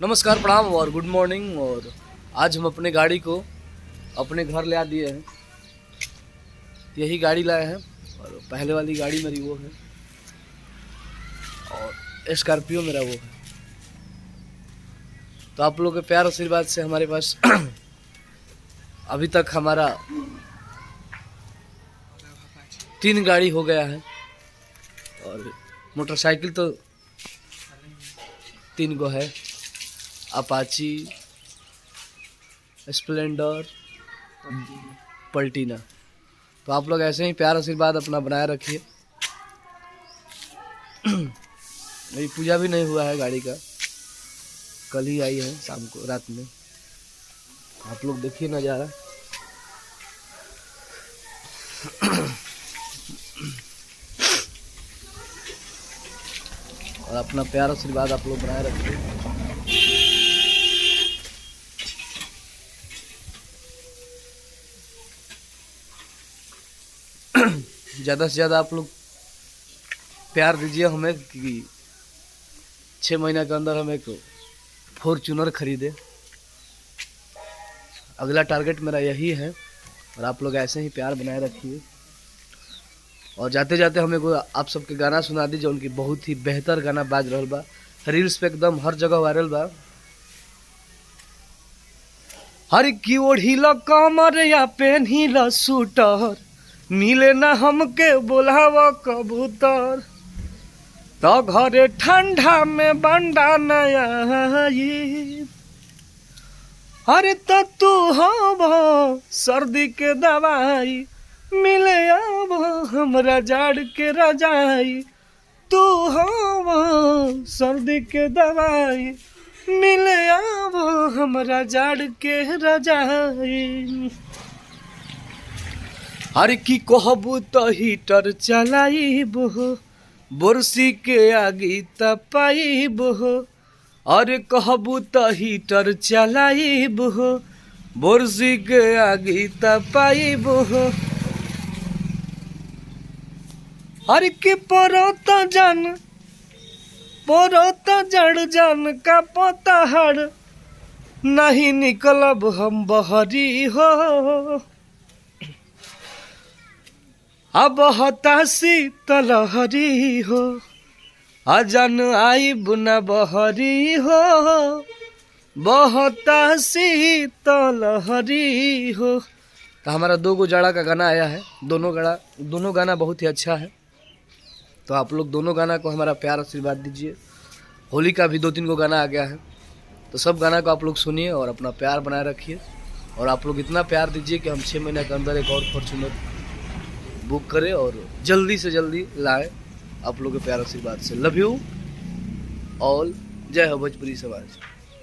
नमस्कार, प्रणाम और गुड मॉर्निंग। और आज हम अपने गाड़ी को अपने घर ले आ दिए हैं। यही गाड़ी लाए हैं और पहले वाली गाड़ी मेरी वो है और स्कॉर्पियो मेरा वो है। तो आप लोगों के प्यार आशीर्वाद से हमारे पास अभी तक हमारा 3 गाड़ी हो गया है और मोटरसाइकिल तो 3 गो है, अपाची, स्प्लेंडर, पल्टीना। तो आप लोग ऐसे ही प्यार आशीर्वाद अपना बनाए रखिए। मेरी पूजा भी नहीं हुआ है गाड़ी का, कल ही आई है शाम को रात में। आप लोग देखिए नज़ारा। और अपना प्यार आशीर्वाद आप लोग बनाए रखिए। ज़्यादा से ज़्यादा आप लोग प्यार दीजिए हमें कि 6 महीना के अंदर हम एक फॉर्च्यूनर खरीदे। अगला टारगेट मेरा यही है और आप लोग ऐसे ही प्यार बनाए रखिए। और जाते जाते हमें को आप सबके गाना सुना दीजिए, उनकी बहुत ही बेहतर गाना बाज रहल बा, रील्स पे एकदम हर जगह वायरल बा। हर की ओढ़िला कमर या पेन्हिला सूटर, मिले ना हमके बोलावा कबूतर, तो घरे ठंडा में बंडा नया। अरे तो तू हो सर्दी के दवाई, मिले अब हमरा जाड़ के रजाई। तू हो सर्दी के दवाई, मिले अब हमरा जाड़ के रजाई। हर की कहबू तो हीटर चलाइब हो, बोरसी के आगी तपाइब हो। अरे कहबू तो हीटर चलाइब हो, बोरसी के आगी तपाइब हो। हर की परोत जड़ जान का पतहर, नहीं निकलब हम बहरी हो। अब हतासी तलहरी हो, अजन आई बुना बहरी हो। बहुतासी तलहरी हो। तो हमारा 2 गो जाड़ा का गाना आया है। दोनों गाना बहुत ही अच्छा है। तो आप लोग दोनों गाना को हमारा प्यार आशीर्वाद दीजिए। होली का भी 2-3 गो गाना आ गया है, तो सब गाना को आप लोग सुनिए और अपना प्यार बनाए रखिए। और आप लोग इतना प्यार दीजिए कि हम 6 महीने के अंदर एक और फॉर्च्यूनर बुक करें और जल्दी से जल्दी लाएं। आप लोगों के प्यार आशीर्वाद से लव यू ऑल। जय हो भोजपुरी समाज।